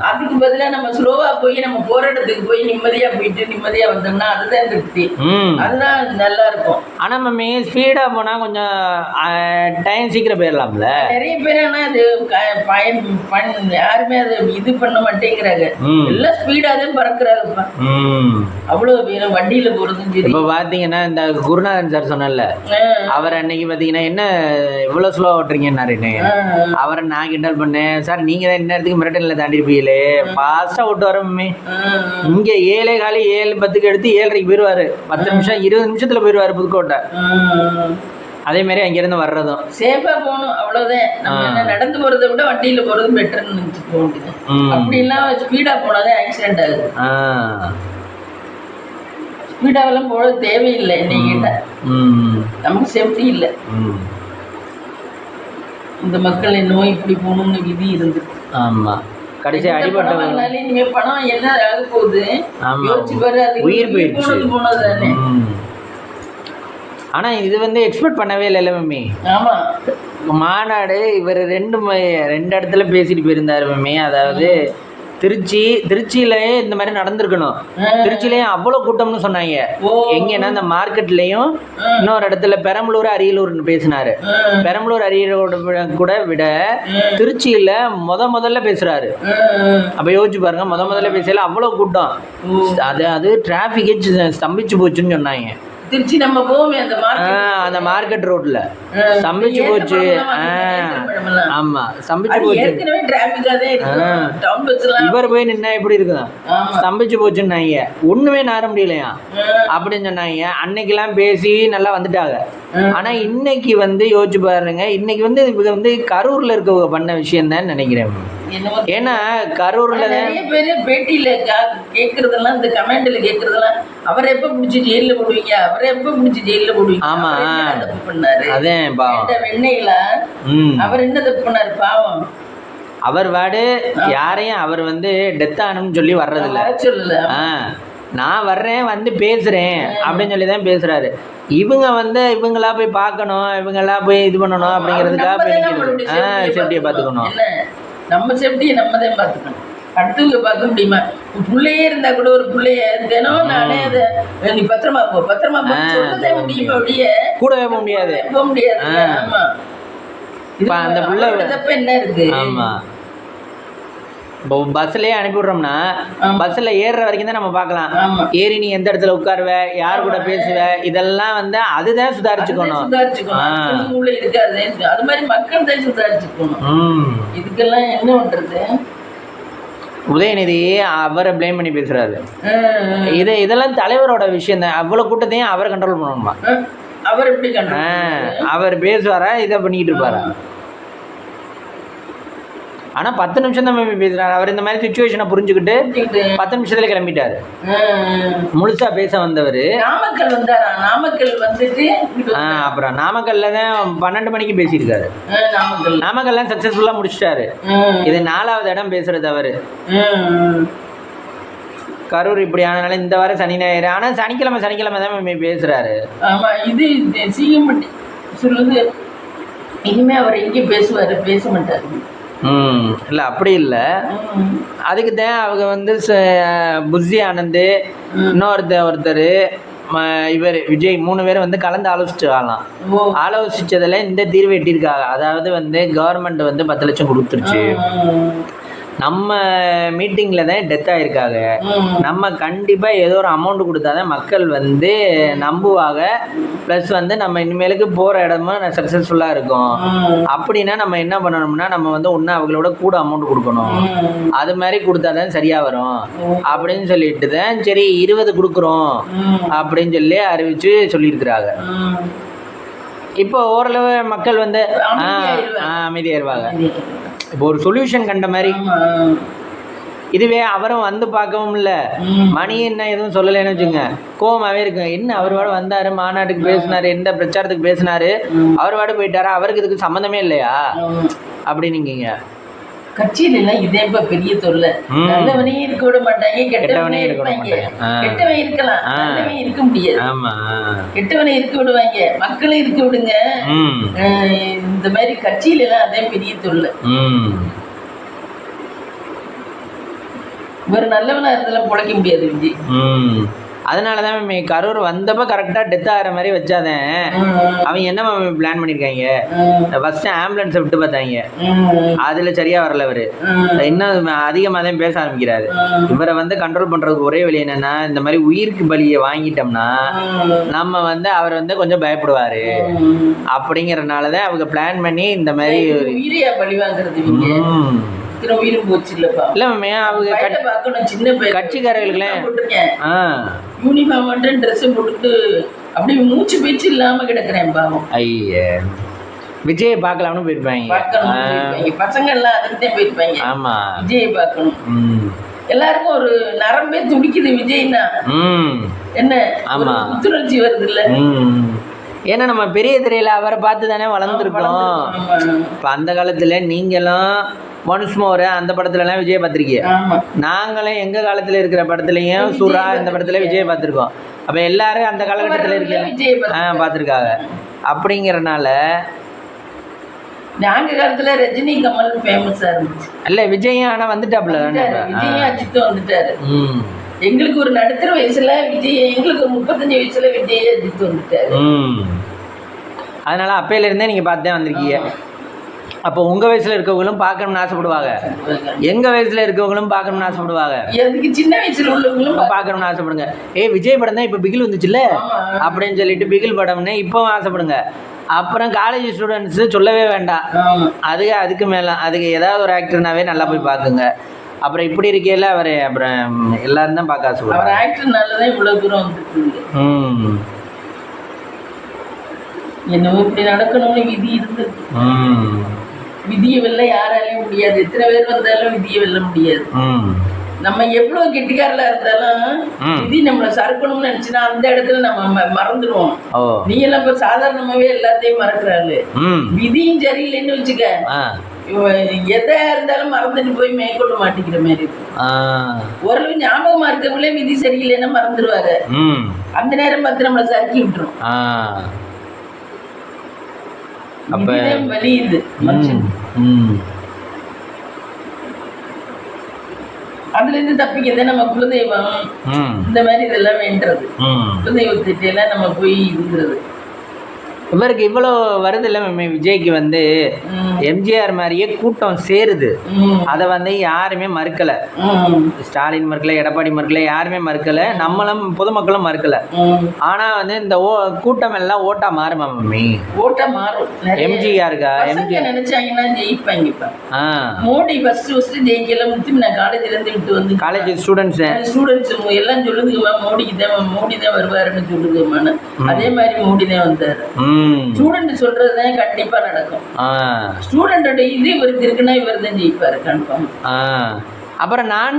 [SPEAKER 2] அதுக்கு பதிலா நம்ம ஸ்லோவா போய் நம்ம போற இடத்துக்கு போய் நிம்மதியா போயிட்டு நிம்மதியா வந்தோம்னா அதுதான் திருப்தி, அதுதான் நல்லா இருக்கும்.
[SPEAKER 1] ஆனா மம்மி ஸ்பீடா போனா கொஞ்சம் டைம் சீக்கிரம் போயிடலாம்ல.
[SPEAKER 2] நிறைய பேர் ஆனா அது யாருமே அதை இது பண்ண மாட்டேங்கிறாங்க, எல்லாம் ஸ்பீடா தான் பறக்குறாங்கப்பா. அவ்வளவு பேரும் வண்டியில போறதும் சரி.
[SPEAKER 1] இப்ப பாத்தீங்கன்னா இந்த குருநாதன் சார் சொன்னல, அவர் அன்னைக்கு பாத்தீங்கன்னா என்ன இவ்வளவு ஸ்லோ ஓட்டுறீங்கன்னாரு. அவரை நான் கிண்டல் பண்ணேன், சார் நீங்க தான் இந்நேரத்துக்கு மிரட்டல்ல தாண்டி போயிலே ஃபாஸ்டா ஓட்டு வரமே. இங்க 7:15 7:10 எடுத்து 7:30 போயிருவாரு, 10 நிமிஷம் 20 நிமிஷத்துல போயிருவாரு புதுக்கோட்டை. அதே மாதிரி அங்கிருந்து வர்றதும்
[SPEAKER 2] சேஃபா போகணும், அவ்வளவுதான். நம்ம நடந்து போறதை விட வண்டியில போறது பெட்டர்னு நினைச்சு போக வேண்டியது. அப்படிலாம் ஸ்பீடா போனாதான் ஆக்சிடென்ட் ஆகுது. ஸ்பீடாவெல்லாம் போட தேவையில்லை. என்ன நமக்கு சேஃப்டி இல்லை. இந்த மக்களை நோய் இப்படி போகணும்னு விதி இருந்து.
[SPEAKER 1] ஆமா கடைசி அடிபட்டவங்க
[SPEAKER 2] இனிமே பணம் என்ன ஆக போகுது யோசிச்சு பாரு, அது
[SPEAKER 1] உயிர் போயிடுச்சு
[SPEAKER 2] போனது தானே.
[SPEAKER 1] ஆனா இது வந்து எக்ஸ்பெக்ட் பண்ணவே இல்லை மம்மி.
[SPEAKER 2] ஆமா
[SPEAKER 1] மாநாடு இவர் ரெண்டு இடத்துல பேசிட்டு போயிருந்தாரு மம்மி. அதாவது திருச்சியிலயே இந்த மாதிரி நடந்திருக்கணும். திருச்சியிலயும் அவ்வளவு கூட்டம்னு சொன்னாங்க. எங்கன்னா இந்த மார்க்கெட்லயும் இன்னொரு இடத்துல பெரம்பலூர் அரியலூர்னு பேசினாரு. பெரம்பலூர் அரியலூர் கூட விட திருச்சியில முதல்ல பேசுறாரு. அப்ப யோசிச்சு பாருங்க, முதல்ல பேசல அவ்வளவு கூட்டம். அது டிராபிக்கே ஸ்தம்பிச்சு போச்சுன்னு சொன்னாங்க.
[SPEAKER 2] திருச்சி நம்ம போவோமே
[SPEAKER 1] அந்த மார்க்கெட் ரோட்ல ஸ்தம்பிச்சு போச்சு. ஆமா ஸ்தம்பிச்சு போச்சு. இவர் போய் நின்னா எப்படி இருக்கும், ஸ்தம்பிச்சு போச்சுன்னாங்க, ஒண்ணுமே நார முடியலையா அப்படின்னு சொன்னாங்க. அன்னைக்கெல்லாம் பேசி நல்லா வந்துட்டாங்க. ஆனா இன்னைக்கு வந்து யோசிச்சு பாருங்க, இன்னைக்கு வந்து இது வந்து கரூர்ல இருக்க பண்ண விஷயம் தான் நினைக்கிறேன். ஏன்னா கரூர்ல
[SPEAKER 2] நிறைய பேரு பேட்டியில கேக்குறதெல்லாம், இந்த கமெண்ட்ல கேக்குறதெல்லாம், அவரை எப்ப பிடிச்சி ஜெயில போடுவீங்க, அவரை எப்ப பிடிச்சி ஜெயில போடுவீங்க.
[SPEAKER 1] ஆமா
[SPEAKER 2] தப்பு பண்ணாரு,
[SPEAKER 1] அதேன் பாவம்
[SPEAKER 2] வெண்ணையில அவர் என்ன தப்பு பண்ணாரு பாவம்.
[SPEAKER 1] அவர் வாடு யாரையும் அவர் வந்து டெத் ஆனும்னு சொல்லி வர்றதில்ல.
[SPEAKER 2] சொல்லல
[SPEAKER 1] நான் வர்றேன் வந்து பேசுறேன் அப்படின்னு சொல்லி தான் பேசுறாரு. இவங்க வந்து இவங்களா போய் பார்க்கணும், இவங்களா போய் இது பண்ணணும் அப்படிங்கிறதுக்காக போய் சேஃப்டியை பார்த்துக்கணும்.
[SPEAKER 2] நம்ம சேஃப்டியை நம்ம தான் பார்த்துக்கணும், அடுத்தவங்க பார்க்க முடியுமா? பிள்ளையே இருந்தா கூட ஒரு பிள்ளைய தினம் நானே அதை நீ பத்திரமா போ சொல்லதே முடியுமா? அப்படியே
[SPEAKER 1] கூடவே போக முடியாது.
[SPEAKER 2] ஆமா
[SPEAKER 1] இப்ப அந்த பிள்ளை
[SPEAKER 2] தப்பு என்ன இருக்கு?
[SPEAKER 1] ஆமா இப்போ பஸ்லயே அனுப்பி விடுறோம்னா பஸ்ல ஏறுற வரைக்கும் தான் நம்ம பார்க்கலாம். ஏறி நீ எந்த இடத்துல உட்காருவ, யார் கூட பேசுவ, இதெல்லாம் வந்து அதுதான் சுதாரிச்சுக்கணும்.
[SPEAKER 2] இருக்காது அது மாதிரி மக்கள் தான் சுதாரிச்சுக்கணும். இதுக்கெல்லாம் என்ன பண்றது?
[SPEAKER 1] உதயநிதி அவரை பிளேம் பண்ணி பேசுறாரு. இதெல்லாம் தலைவரோட விஷயம் தான். அவ்வளவு கூட்டத்தையும் அவரை கண்ட்ரோல் பண்ணணுமா?
[SPEAKER 2] அவர் எப்படி கண்டு
[SPEAKER 1] அவர் பேசுவாரா இதை பண்ணிக்கிட்டு இருப்பாரா? ஆனால் 10 நிமிஷம் தான் மேம் பேசுகிறார். அவர் இந்த மாதிரி சுச்சுவேஷனை புரிஞ்சுக்கிட்டு 10 நிமிஷத்துல கிளம்பிட்டாரு. முழுசா பேச வந்தவர்
[SPEAKER 2] நாமக்கல் வந்தாரா? நாமக்கல் வந்துட்டு
[SPEAKER 1] அப்புறம் நாமக்கல்ல தான் 12 மணிக்கு பேசியிருக்காரு. நாமக்கல் தான் சக்ஸஸ்ஃபுல்லாக முடிச்சிட்டாரு. இது 4வது இடம் பேசுறது அவர். கரூர் இப்படி ஆனதுனால இந்த வாரம் சனி ஞாயிறு, ஆனால் சனிக்கிழமை தான் மேம் பேசுறாரு.
[SPEAKER 2] ஆமா, இது சீகம்பட்டி சொல்லுது. இனிமே அவர் எங்கே பேசுவார், பேச மாட்டாரு.
[SPEAKER 1] இல்லை அப்படி இல்லை, அதுக்கு தான் அவங்க வந்து புஷி ஆனந்த் ஒருத்தர் இவர் விஜய் 3 பேர் வந்து கலந்து ஆலோசிச்சுக்கலாம். ஆலோசிச்சதில் இந்த தீர்வு எட்டியிருக்காங்க. அதாவது வந்து கவர்மெண்ட் வந்து 10 லட்சம் கொடுத்துருச்சு. நம்ம மீட்டிங்கில் தான் டெத் ஆகிருக்காங்க. நம்ம கண்டிப்பாக ஏதோ ஒரு அமௌண்ட் கொடுத்தா தான் மக்கள் வந்து நம்புவாங்க. ப்ளஸ் வந்து நம்ம இனிமேலுக்கு போகிற இடமும் சக்ஸஸ்ஃபுல்லாக இருக்கும். அப்படின்னா நம்ம என்ன பண்ணணும்னா நம்ம வந்து ஒன்று அவங்களோட கூட அமௌண்ட் கொடுக்கணும். அது மாதிரி கொடுத்தா தான் சரியாக வரும் அப்படின்னு சொல்லிட்டு தான் சரி 20 கொடுக்குறோம் அப்படின்னு சொல்லி அறிவித்து சொல்லியிருக்கிறாங்க. இப்போ ஓரளவு மக்கள் வந்து அமைதியாயிருவாங்க. இப்போ ஒரு சொல்யூஷன் கண்ட மாதிரி. இதுவே அவரும் வந்து பார்க்கவும் இல்லை, மணி என்ன எதுவும் சொல்லலைன்னு வச்சுங்க, கோவமாகவே இருக்கு. என்ன அவர் வாடு வந்தார், மாநாட்டுக்கு பேசினார், எந்த பிரச்சாரத்துக்கு பேசினாரு, அவர் வாடு போயிட்டாரா, அவருக்கு இதுக்கு சம்மந்தமே இல்லையா அப்படின்னீங்க.
[SPEAKER 2] கட்சியில இதே பெரிய தொல்லை. நல்லவனையும் இருக்க விட மாட்டாங்க, கெட்டவனே இருப்பாங்க. கெட்டவன் இருக்கலாம், நல்லவன் இருக்க முடியாது. கெட்டவனை இருக்க விடுவாங்க, மக்களும் இருக்க விடுங்க. இந்த மாதிரி கட்சியில எல்லாம் அதே பெரிய தொல்லை. ஒரு நல்லவனா இருந்தாலும் பொழைக்க முடியாது விஜய்.
[SPEAKER 1] அதனால தான் கரூர் வந்தப்போ கரெக்டாக டெத் ஆகிற மாதிரி வச்சாதேன். அவங்க என்ன பிளான் பண்ணியிருக்காங்க, ஃபஸ்ட்டு ஆம்புலன்ஸை விட்டு பார்த்தாங்க, அதில் சரியாக வரல. அவர் இன்னும் அதிகமாக தான் பேச ஆரம்பிக்கிறாரு. இவரை வந்து கண்ட்ரோல் பண்ணுறதுக்கு ஒரே வழி என்னென்னா, இந்த மாதிரி உயிருக்கு பலியை வாங்கிட்டோம்னா நம்ம வந்து அவர் வந்து கொஞ்சம் பயப்படுவார். அப்படிங்கிறனால தான் அவங்க பிளான் பண்ணி இந்த மாதிரி
[SPEAKER 2] உயிரியா பலி வாங்குறது. உயிரும் போச்சு இல்லப்பா.
[SPEAKER 1] இல்ல மேம், அவங்க
[SPEAKER 2] சின்ன
[SPEAKER 1] கட்சிக்காரர்களுக்கு
[SPEAKER 2] யூனிஃபார்ம் மட்டும் ட்ரெஸ் போட்டுட்டு அப்படியே மூச்சு பேச்சு இல்லாம கிடக்குறேன் பாவம்.
[SPEAKER 1] ஐயா, விஜயை பார்க்கலாம்னு போயிருப்பாங்க.
[SPEAKER 2] பசங்க எல்லாம் அதுக்குதான் போயிருப்பாங்க.
[SPEAKER 1] ஆமா,
[SPEAKER 2] விஜயை பார்க்கணும். எல்லாருக்கும் ஒரு நரம்பே துடிக்குது விஜய்னா. என்ன புத்துணர்ச்சி வருது இல்ல?
[SPEAKER 1] ஏன்னா நம்ம பெரிய திரையில அவரை பார்த்து தானே வளர்ந்துருக்கோம். இப்போ அந்த காலத்துல நீங்களும் மனுஷ்மோர அந்த படத்துலலாம் விஜய் பார்த்துருக்கீங்க. நாங்களும் எங்கள் காலத்தில் இருக்கிற படத்துலையும் சுறா இந்த படத்துல விஜய் பார்த்துருக்கோம். அப்போ எல்லாரும் அந்த காலகட்டத்தில் இருக்க பார்த்துருக்காங்க. அப்படிங்கிறனால
[SPEAKER 2] நாங்க காலத்துல ரஜினி கமல் ஃபேமஸா இருந்துச்சு.
[SPEAKER 1] இல்ல விஜயும் ஆனா வந்துட்டாப்ல,
[SPEAKER 2] விஜயும் அஜித்தும் வந்துட்டாரு. எங்களுக்கு ஒரு நடுத்தர வயசுல விஜய், எங்களுக்கு ஒரு 35 வயசுல விஜய் அஜித் வந்துட்டாரு.
[SPEAKER 1] அதனால அப்பையில இருந்தே நீங்க பார்த்தே வந்திருக்கீங்க. அப்போ உங்க வயசுல இருக்கவங்களும் பார்க்கணும்னு ஆசைப்படுவாங்க, எங்க வயசுல இருக்கவங்களும் பார்க்கணும்னு ஆசைப்படுவாங்க,
[SPEAKER 2] எதுக்கு சின்ன வயசுல உள்ளவங்களும்
[SPEAKER 1] பார்க்கணும்னு ஆசைப்படுங்க. விஜய் படம் தான் இப்போ பிகில் வந்துச்சுல்ல அப்படின்னு சொல்லிட்டு பிகில் படம்னு இப்போவும் ஆசைப்படுங்க. அப்புறம் காலேஜ் ஸ்டூடெண்ட்ஸு சொல்லவே வேண்டாம். அதுக்கு மேலே அதுக்கு ஏதாவது ஒரு ஆக்டர்னாவே நல்லா போய் பார்க்குங்க. அப்புறம் இப்படி இருக்கையில அவர் அப்புறம் எல்லாரும் தான் பார்க்க ஆசைப்படுவாங்க.
[SPEAKER 2] அவர் ஆக்டர்னாலதான் இவ்வளவு தூரம் வந்துருக்கு. என்னவோ இப்படி நடக்கணும்னு விதி இருந்து விதியை வெல்ல யாராலையும் முடியாது. எத்தனை பேர் வந்தாலும் விதியை வெல்ல முடியாது. நம்ம எவ்வளவு கெட்டிக்காரலா இருந்தாலும் விதி நம்மளை சறுக்கணும்னு நினைச்சுன்னா அந்த இடத்துல நம்ம மறந்துடுவோம். நீ எல்லாம் இப்ப சாதாரணமாவே எல்லாத்தையும் மறக்கிறாள். விதியும் சரியில்லைன்னு வச்சுக்க, எதா இருந்தாலும் மறந்துட்டு போய் மேற்கொள்ள மாட்டேங்கிற மாதிரி இருக்கும். ஓரளவு ஞாபகமா இருக்கவங்களே விதி சரியில்லைன்னா மறந்துடுவாங்க. அந்த நேரம் பார்த்து நம்மளை சறுக்கி விட்டுரும். வலியுது அதுல இருந்து தப்பிக்கிறது நம்ம குலதெய்வம். இந்த மாதிரி இதெல்லாம் வேண்டது, குலதெய்வத்திட்ட எல்லாம் நம்ம போய் இருந்துறது.
[SPEAKER 1] இவருக்கு இவ்வளோ வருது இல்லை மேம், விஜய்க்கு வந்து எம்ஜிஆர் மாதிரியே கூட்டம் சேருது. அதை வந்து யாருமே மறுக்கலை. ஸ்டாலின் மறுக்கலை, எடப்பாடி மறுக்கலை, யாருமே மறுக்கலை, நம்மளும் பொதுமக்களும் மறுக்கலை. ஆனால் வந்து இந்த கூட்டம் எல்லாம் ஓட்டா மாறுமா மம்மி?
[SPEAKER 2] ஓட்டா மாறும்.
[SPEAKER 1] எம்ஜிஆருக்கா?
[SPEAKER 2] எம்ஜிஆர் நினைச்சாங்கன்னா ஜெயிப்பாங்க. இப்போ மோடி ஃபர்ஸ்ட் ஜெயிக்கல. முத்தி நான் காலேஜ்ல இருந்து விட்டு வந்து
[SPEAKER 1] காலேஜ் ஸ்டூடெண்ட்ஸ்
[SPEAKER 2] எல்லாம் சொல்லுதுமா மோடி தான் வருவாருன்னு சொல்லுதுமான்னு. அதே மாதிரி மோடி தான் வந்தாரு. ஸ்டூடெண்ட் சொல்றதுதான் கண்டிப்பா நடக்கும். ஸ்டூடெண்டோட இது இவருக்கு இருக்குன்னா இவர் தான் ஜெயிப்பாரு கன்ஃபார்ம்.
[SPEAKER 1] அப்புறம் நான்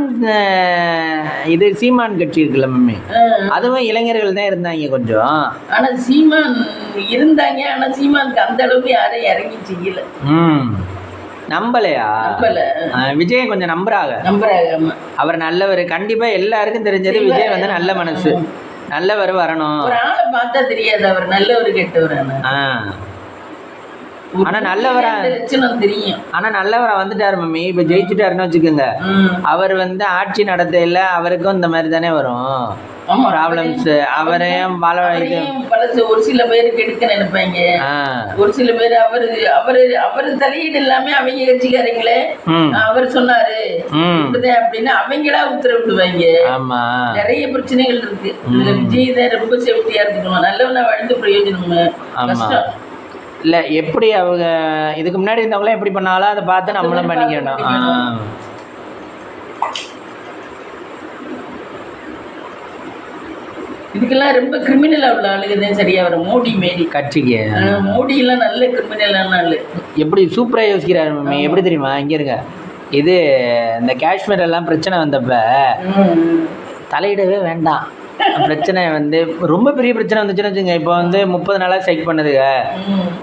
[SPEAKER 1] இது சீமான் கட்சி இருக்குல்ல மம்மி, அதுவும் இளைஞர்கள் தான் இருந்தாங்க கொஞ்சம்.
[SPEAKER 2] ஆனா சீமான் இருந்தாங்க. ஆனா சீமானுக்கு அந்த அளவுக்கு யாரும் இறங்கி செய்யல.
[SPEAKER 1] நம்பலையா? விஜய் கொஞ்சம் நம்புறாங்க. அவர் நல்லவர், கண்டிப்பா எல்லாருக்கும் தெரிஞ்சது விஜய் வந்து நல்ல மனசு, நல்லவர் வரணும்.
[SPEAKER 2] ஒரு ஆளை பார்த்தா தெரியாது அவர் நல்லவர் கெட்டவர்.
[SPEAKER 1] ஆனா நல்லவரா
[SPEAKER 2] தெரியும்.
[SPEAKER 1] ஆனா நல்லவரா வந்துட்டாரு மம்மி. இப்ப ஜெயிச்சுட்டாருன்னு வச்சுக்கோங்க, அவர் வந்து ஆட்சி நடத்தையில அவருக்கும் இந்த மாதிரி தானே வரும் ப்ராப்ளம்ஸ். அவரையும்
[SPEAKER 2] ஒரு சில பேருக்கு எடுக்க நினைப்பாங்க. ஒரு சில பேர் அவரு தலையீடு இல்லாம அவங்க கட்சிக்காரங்களே அவர் சொன்னாரு அப்படின்னு அவங்களா உத்தரவிடுவாங்க.
[SPEAKER 1] ஆமா,
[SPEAKER 2] நிறைய பிரச்சனைகள் இருக்கு. விஜய் தான் ரொம்ப சேஃப்டியா இருக்கணும். நல்லவனா வாழ்ந்து பிரயோஜனம் கஷ்டம்
[SPEAKER 1] இல்ல. எப்படி அவங்க இதுக்கு முன்னாடி இருந்தவங்களாம் எப்படி பண்ணாலும் அதை பார்த்து நம்மளும் பண்ணிக்கணும்.
[SPEAKER 2] இதுக்கெல்லாம் ரொம்ப கிரிமினலா உள்ள ஆளுங்க சரியா வரும். மோடி மாரி
[SPEAKER 1] கட்சிக்கு
[SPEAKER 2] மோடி எல்லாம் நல்ல கிரிமினலான ஆளு.
[SPEAKER 1] எப்படி சூப்பரா யோசிக்கிறாரு மம்மி. எப்படி தெரியுமா, இங்க இருங்க, இது இந்த காஷ்மீர் எல்லாம் பிரச்சனை வந்தப்ப தலையிடவே வேண்டாம். பிரச்சனை வந்து ரொம்ப பெரிய பிரச்சனை வந்துச்சுன்னு வச்சுங்க. இப்போ வந்து 30 நாளாக ஸ்ட்ரைக் பண்ணுதுங்க,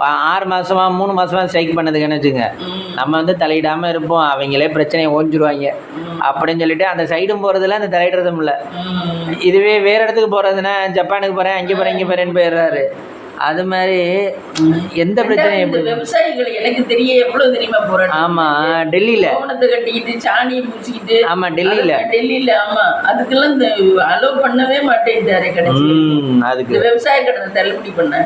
[SPEAKER 1] 6 மாதமா 3 மாதமா ஸ்ட்ரைக் பண்ணுதுங்கன்னு வச்சுங்க. நம்ம வந்து தலையிடாமல் இருப்போம், அவங்களே பிரச்சனையை ஓஞ்சிருவாங்க அப்படின்னு சொல்லிட்டு அந்த சைடும் போகிறதுல அந்த தலையிடுறதும் இல்லை. இதுவே வேறு இடத்துக்கு போகிறதுனா ஜப்பானுக்கு போகிறேன், அங்கே போகிறேன், இங்கே போகிறேன்னு போயிடுறாரு. அது மாதிரி எந்த பிரச்சனையும்
[SPEAKER 2] விவசாயிகள் எனக்கு தெரிய எவ்வளவு தெரியுமா போறாங்க.
[SPEAKER 1] ஆமா, டெல்லியில
[SPEAKER 2] கோவணத்தை கட்டிக்கிட்டு சாணியை பூச்சிக்கிட்டு.
[SPEAKER 1] ஆமா, டெல்லியில
[SPEAKER 2] ஆமா, அதுக்கெல்லாம் இந்த அலோவ் பண்ணவே மாட்டேன்ட்டாரு கடைசி. அதுக்கு விவசாய கடனை தள்ளுபடி பண்ண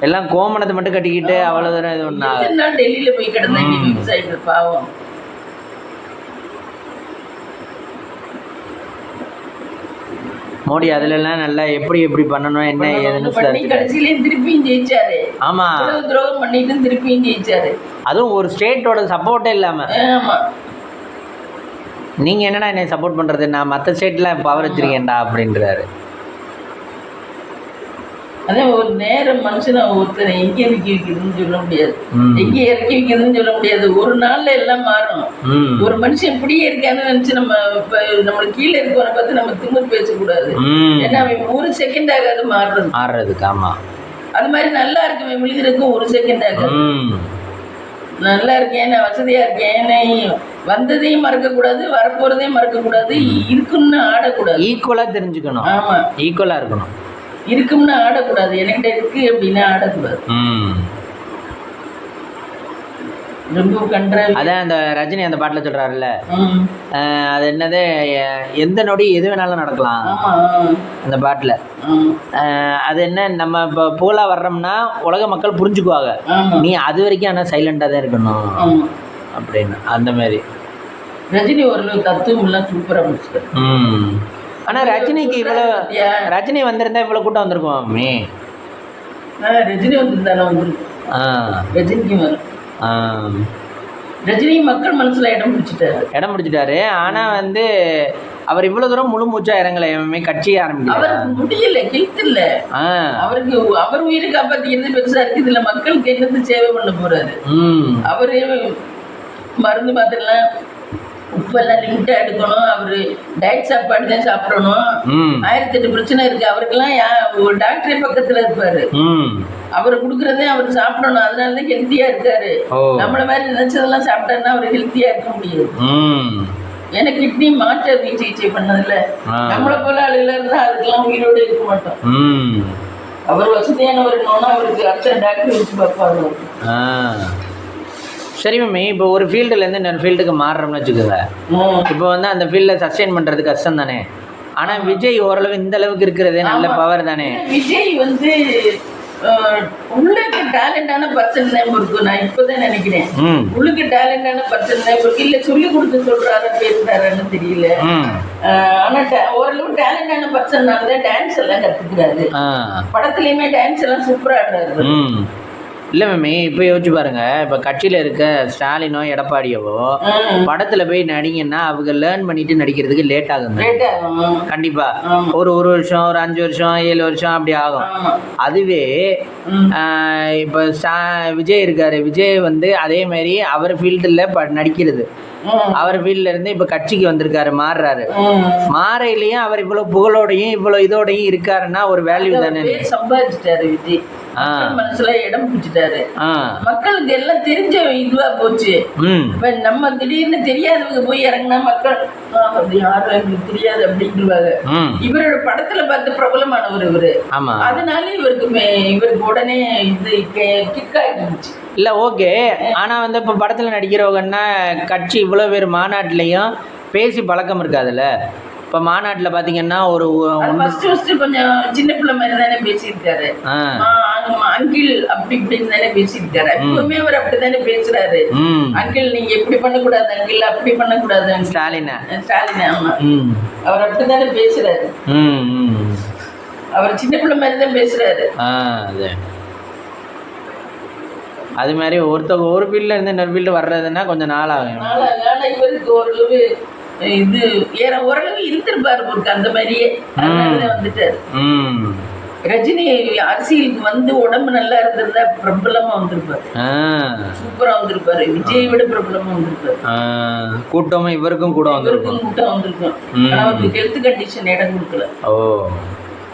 [SPEAKER 1] எல்லாம் கோமணத்தை மட்டும் கட்டிக்கிட்டு அவ்வளவு தூரம் இது ஒண்ணா
[SPEAKER 2] டெல்லியில போய் கிடந்தாங்க விவசாயிகள் பாவம்.
[SPEAKER 1] மோடி அதுலலாம் நல்லா எப்படி பண்ணணும் என்ன ஏதுன்னு
[SPEAKER 2] கடைசியிலேயும் திருப்பியும் ஜெயிச்சாரு.
[SPEAKER 1] ஆமா,
[SPEAKER 2] துரோகம் பண்ணிட்டு திருப்பியும் ஜெயிச்சாரு.
[SPEAKER 1] அதுவும் ஒரு ஸ்டேட்டோட சப்போர்ட்டே இல்லாம.
[SPEAKER 2] ஆமா,
[SPEAKER 1] நீங்க என்னடா என்னை சப்போர்ட் பண்றது, நான் மற்ற ஸ்டேட்ல பவர் வச்சிருக்கேன்டா அப்படின்றாரு.
[SPEAKER 2] அதே ஒரு நேரம் மனுஷனை ஒருத்தர் எங்கே இறக்கி வைக்கிறதுன்னு சொல்ல முடியாது, எங்கே இறக்கி வைக்கிறதுன்னு சொல்ல முடியாது. ஒரு நாள்ல எல்லாம் மாறும். ஒரு மனுஷன் இப்படியே இருக்கான்னு நினைச்சு நம்மளுக்கு கீழே இருக்கவனை பார்த்து நம்ம திமிர் பேசக்கூடாது. ஏன்னா அவன் 1 செகண்ட் ஆகாது மாறுறதுக்கு.
[SPEAKER 1] ஆமா,
[SPEAKER 2] அது மாதிரி நல்லா இருக்கவன் விழுகிறதுக்கும் 1 செகண்ட் ஆகாது. நல்லா இருக்கேன், நான் வசதியா இருக்கேன், வந்ததையும் மறக்கக்கூடாது, வரப்போறதையும் மறக்கக்கூடாது, இருக்குன்னு ஆடக்கூடாது.
[SPEAKER 1] ஈக்குவலா தெரிஞ்சுக்கணும்.
[SPEAKER 2] ஆமா,
[SPEAKER 1] ஈக்குவலா இருக்கணும்.
[SPEAKER 2] இருக்கும்னு ஆடக்கூடாது, என்கிட்ட இருக்கு அப்படின்னா ஆடக்கூடாது. ரொம்ப
[SPEAKER 1] அதான் அந்த ரஜினி அந்த பாட்டில் சொல்றாருல்ல, அது என்னது, எந்த நொடி எது வேணாலும் நடக்கலாம் அந்த பாட்டில். அது என்ன, நம்ம இப்போ புகழாக வர்றோம்னா உலக மக்கள் புரிஞ்சுக்குவாங்க, நீ அது வரைக்கும் ஆனால் சைலண்டாக தான் இருக்கணும் அப்படின்னு. அந்த மாதிரி
[SPEAKER 2] ரஜினி ஒரு தத்துவம் எல்லாம் சூப்பராக முடிச்சுட்டாரு.
[SPEAKER 1] ஆனால் ரஜினிக்கு இவ்வளோ, ரஜினி வந்திருந்தா இவ்வளோ கூட்டம் வந்திருக்கும் மம்மி.
[SPEAKER 2] ரஜினி வந்திருந்தாலும் வந்துருக்கும். ரஜினிக்கு வரும். ரஜினி மக்கள் மனசுல இடம் பிடிச்சிட்டாரு. ஆனா வந்து
[SPEAKER 1] அவர் இவ்வளவு தூரம் முழு மூச்சா இறங்கல, கட்சி ஆரம்பிக்கல.
[SPEAKER 2] அவருக்கு முடியல, ஹெல்த் இல்ல. அவருக்கு அவர் உயிரை காப்பாத்திக்கிறது பெருசா இருக்கு. இதுல மக்களுக்கு என்னது சேவை பண்ண போறாரு. அவரு மருந்து மாத்திரலாம் உப்பெல்லாம் லிமிட்டா எடுக்கணும். அவரு டயட் சாப்பாடு தான் சாப்பிடணும். 1008 பிரச்சனை இருக்கு அவருக்கெல்லாம். ஒரு டாக்டரே பக்கத்துல இருப்பாரு. அவரு குடுக்கறதே அவர் சாப்பிடணும். அதனாலதான் ஹெல்த்தியா இருக்காரு. நம்மள மாதிரி நினைச்சதெல்லாம் சாப்பிட்டாருன்னா அவர் ஹெல்த்தியா இருக்க முடியாது. ஏன்னா கிட்னி மாற்று அறுவை சிகிச்சை பண்ணதுல நம்மளை போல ஆளுகளா இருந்தா அதுக்கெல்லாம் உயிரோடு இருக்க மாட்டோம். அவர் வசதியானவர் இருக்கணும்னா அவருக்கு அத்தனை டாக்டர் வச்சு பார்ப்பாங்க.
[SPEAKER 1] சரி மம்மி, இப்போ ஒரு ஃபீல்டுலேருந்து இன்னொரு ஃபீல்டுக்கு மாறுறோம்னு வச்சுக்கோங்க. இப்போ வந்து அந்த ஃபீல்டில் சஸ்டெயின் பண்ணுறது கஷ்டம் தானே. ஆனால் விஜய் ஓரளவு இந்த அளவுக்கு இருக்கிறதே நல்ல பவர் தானே.
[SPEAKER 2] விஜய் வந்து உள்ளுக்கு டேலண்டான பர்சன் தான் இருக்கும். நான் இப்போதான் நினைக்கிறேன் உள்ளுக்கு டேலண்டான பர்சன் தான் இருக்கு. இல்லை சொல்லி கொடுத்து சொல்றாரு பேசுறாருன்னு தெரியல. ஆனா ஓரளவு டேலண்டான பர்சன்னால தான் டான்ஸ் எல்லாம் கத்துக்கிறாரு. படத்துலயுமே டான்ஸ் எல்லாம் சூப்பரா ஆடுறாரு.
[SPEAKER 1] இல்லை மேமி இப்போ யோசிச்சு பாருங்க, இப்போ கட்சியில் இருக்க ஸ்டாலினோ எடப்பாடியவோ படத்தில் போய் நடிங்கன்னா அவங்க லேர்ன் பண்ணிட்டு நடிக்கிறதுக்கு லேட் ஆகும். கண்டிப்பாக ஒரு வருஷம், ஒரு 5 வருஷம், 7 வருஷம் அப்படி ஆகும். அதுவே இப்போ விஜய் இருக்காரு, விஜய் வந்து அதே மாதிரி அவர் ஃபீல்டில் நடிக்கிறது, அவர் ஃபீல்ட்ல இருந்து இப்போ கட்சிக்கு வந்திருக்காரு, மாறுறாரு. மாறையிலையும் அவர் இவ்வளோ புகழோடையும் இவ்வளோ இதோடையும் இருக்காருன்னா ஒரு வேல்யூ தானே.
[SPEAKER 2] சம்பாதிச்சிட்டாரு விஜய், மனசுல இடம் பிடிச்சிட்டாரு. மக்களுக்கு எல்லாம் தெரிஞ்ச இதுவா போச்சு. இப்ப நம்ம திடீர்னு தெரியாதவங்க போய் இறங்கினா மக்கள் யாரும் எங்களுக்கு தெரியாது அப்படின்னுவாங்க. இவரோட படத்துல பார்த்து பிரபலமானவர் இவரு. அதனால இவருக்கு உடனே இது கிக் ஆகிடுச்சு.
[SPEAKER 1] இல்லை ஓகே, ஆனால் வந்து இப்போ படத்தில் நடிக்கிறவங்கன்னா கட்சி இவ்வளோ பேர் மாநாட்டிலையும் பேசி பழக்கம் இருக்காதுல்ல. இப்போ மாநாட்டில் பார்த்தீங்கன்னா ஒரு
[SPEAKER 2] கொஞ்சம் சின்ன பிள்ளை மாதிரி தானே பேசியிருக்காரு. அங்கிள் அப்படி இப்படின்னு தானே பேசியிருக்காரு. எப்பவுமே அவர் அப்படித்தானே பேசுறாரு. அங்கிள் நீங்க எப்படி பண்ணக்கூடாது, அங்கிள் அப்படி பண்ணக்கூடாது. ஸ்டாலின் ஆமா, அவர் அப்படித்தானே பேசுறாரு. அவர் சின்ன பிள்ளை மாதிரி தான் பேசுறாரு.
[SPEAKER 1] அது மாதிரி ஒருத்தவங்க ஒரு ஃபீல்டில் இருந்து இன்னொரு ஃபீல்டு வர்றதுன்னா கொஞ்சம் நாளாகும்.
[SPEAKER 2] ஆனால் இவருக்கு ஓரளவு இது ஓரளவு இருந்திருப்பாரு பொருக்கு, அந்த மாதிரியே வந்துட்டாரு. ரஜினி அரசியலுக்கு வந்து உடம்பு நல்லா இருந்திருந்தா பிரபலமா வந்திருப்பாரு, சூப்பரா வந்திருப்பாரு. விஜய் விட பிரபலமா வந்திருப்பாரு.
[SPEAKER 1] கூட்டமும் இவருக்கும் கூட வந்திருக்கும்.
[SPEAKER 2] கூட்டம் வந்திருக்கும். ஆனா அவருக்கு ஹெல்த் கண்டிஷன் இடம் கொடுக்கல.